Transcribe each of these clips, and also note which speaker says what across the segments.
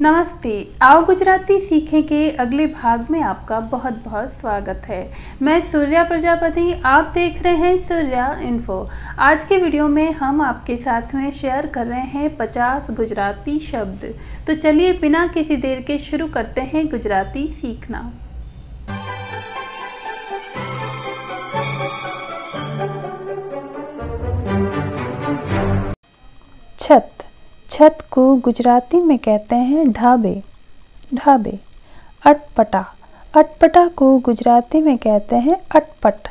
Speaker 1: नमस्ते। आओ गुजराती सीखें के अगले भाग में आपका बहुत बहुत स्वागत है। मैं सूर्या प्रजापति, आप देख रहे हैं सूर्या इन्फो। आज के वीडियो में हम आपके साथ में शेयर कर रहे हैं 50 गुजराती शब्द। तो चलिए बिना किसी देर के शुरू करते हैं गुजराती सीखना।
Speaker 2: छत। छत को गुजराती में कहते हैं ढाबे। ढाबे। अटपटा। अटपटा को गुजराती में कहते हैं अटपट।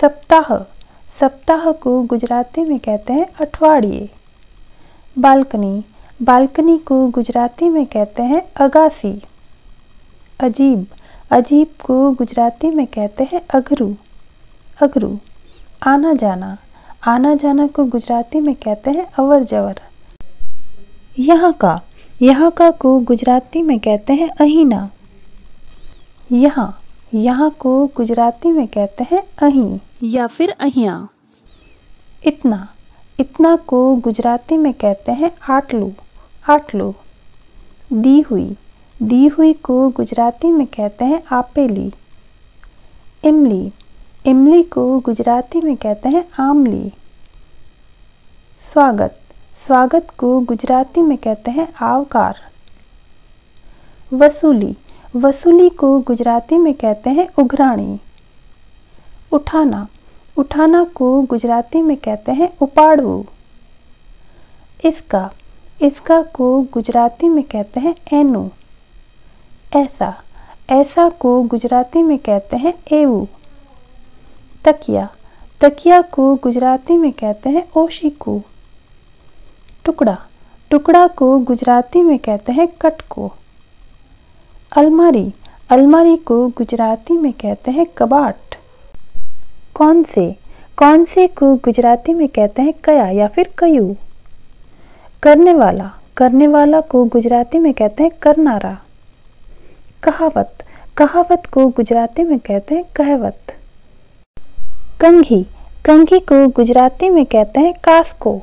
Speaker 2: सप्ताह। सप्ताह को गुजराती में कहते हैं अठवाडिये। बालकनी। बालकनी को गुजराती में कहते हैं अगासी। अजीब। अजीब को गुजराती में कहते हैं अघरू। अघरू। आना जाना। आना जाना को गुजराती में कहते हैं अवर जवर। यहाँ का। यहाँ का को गुजराती में कहते हैं अहीना। यहाँ। यहाँ को गुजराती में कहते हैं अहीं
Speaker 1: या फिर अहिया।
Speaker 2: इतना। इतना को गुजराती में कहते हैं आटलू। आटलू। दी हुई। दी हुई को गुजराती में कहते हैं आपेली। इमली। इमली को गुजराती में कहते हैं आमली। स्वागत। स्वागत को गुजराती में कहते हैं आवकार। वसूली। वसूली को गुजराती में कहते हैं उघराणी। उठाना। उठाना को गुजराती में कहते हैं उपाड़वू। इसका। इसका को गुजराती में कहते हैं एनु। ऐसा। ऐसा को गुजराती में कहते हैं एवू। तकिया। तकिया को गुजराती में कहते हैं ओशिकू। टुकड़ा। टुकड़ा को गुजराती में कहते हैं कटको। अलमारी। अलमारी को गुजराती में कहते हैं कबाट। कौन से। कौन से को गुजराती में कहते हैं कया या फिर कयू। करने वाला। करने वाला को गुजराती में कहते हैं करनारा। कहावत। कहावत को गुजराती में कहते हैं कहवत। कंघी। कंघी को गुजराती में कहते हैं कास्को।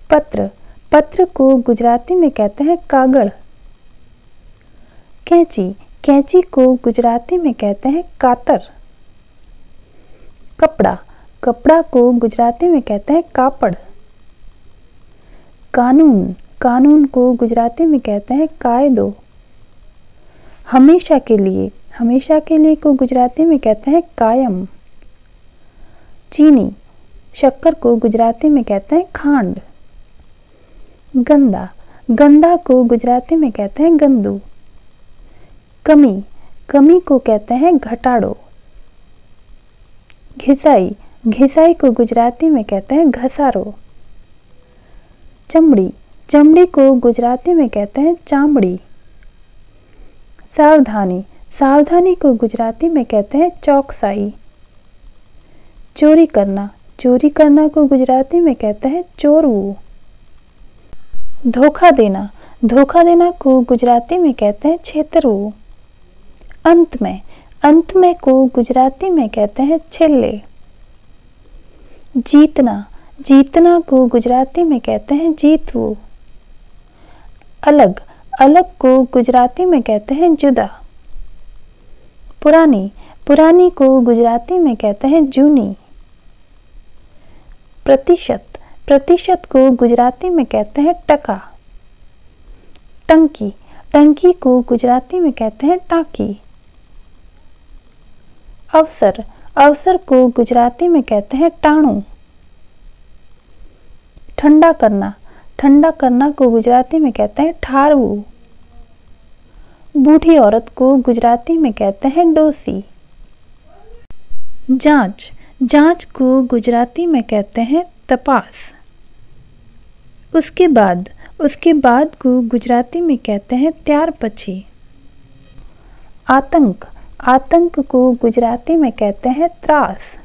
Speaker 2: पत्र। पत्र को गुजराती में कहते हैं कागड़। कैंची। कैंची को गुजराती में कहते हैं कातर। कपड़ा। कपड़ा को गुजराती में कहते हैं कापड़। कानून। कानून को गुजराती में कहते हैं कायदो। हमेशा के लिए। हमेशा के लिए को गुजराती में कहते हैं कायम। चीनी। शक्कर को गुजराती में कहते हैं खांड। गंदा। गंदा को गुजराती में कहते हैं गंदू। कमी। कमी को कहते हैं घटाड़ो। घिसाई। घिसाई को गुजराती में कहते हैं घसारो। चमड़ी। चमड़ी को गुजराती में कहते हैं चामड़ी। सावधानी। सावधानी को गुजराती में कहते हैं चौकसाई। चोरी करना। चोरी करना को गुजराती में कहते हैं चोरवू। धोखा देना। धोखा देना को गुजराती में कहते हैं छेतरवू। अंत में। अंत में को गुजराती में कहते हैं छेल्ले। जीतना। जीतना को गुजराती में कहते हैं जीतवू। अलग। अलग को गुजराती में कहते हैं जुदा। पुरानी। पुरानी को गुजराती में कहते हैं जूनी। प्रतिशत। प्रतिशत को गुजराती में कहते हैं टका। टंकी। टंकी को गुजराती में कहते हैं टाकी। अवसर। अवसर को गुजराती में कहते हैं टाणू। ठंडा करना। ठंडा करना को गुजराती में कहते हैं ठारवू। बूढ़ी औरत को गुजराती में कहते हैं डोसी। जांच। जांच को गुजराती में कहते हैं तपास। उसके बाद। उसके बाद को गुजराती में कहते हैं त्यार पछी। आतंक। आतंक को गुजराती में कहते हैं त्रास।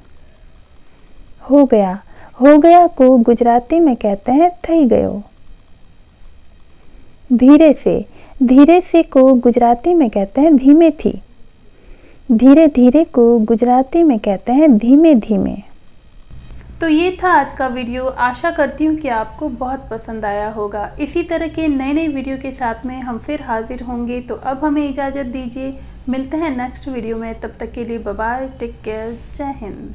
Speaker 2: हो गया। हो गया को गुजराती में कहते हैं थई गयो। धीरे से। धीरे से को गुजराती में कहते हैं धीमे थी। धीरे धीरे को गुजराती में कहते हैं धीमे धीमे।
Speaker 1: तो ये था आज का वीडियो। आशा करती हूँ कि आपको बहुत पसंद आया होगा। इसी तरह के नए नए वीडियो के साथ में हम फिर हाजिर होंगे। तो अब हमें इजाज़त दीजिए, मिलते हैं नेक्स्ट वीडियो में। तब तक के लिए बाय बाय, टेक केयर, जय हिंद।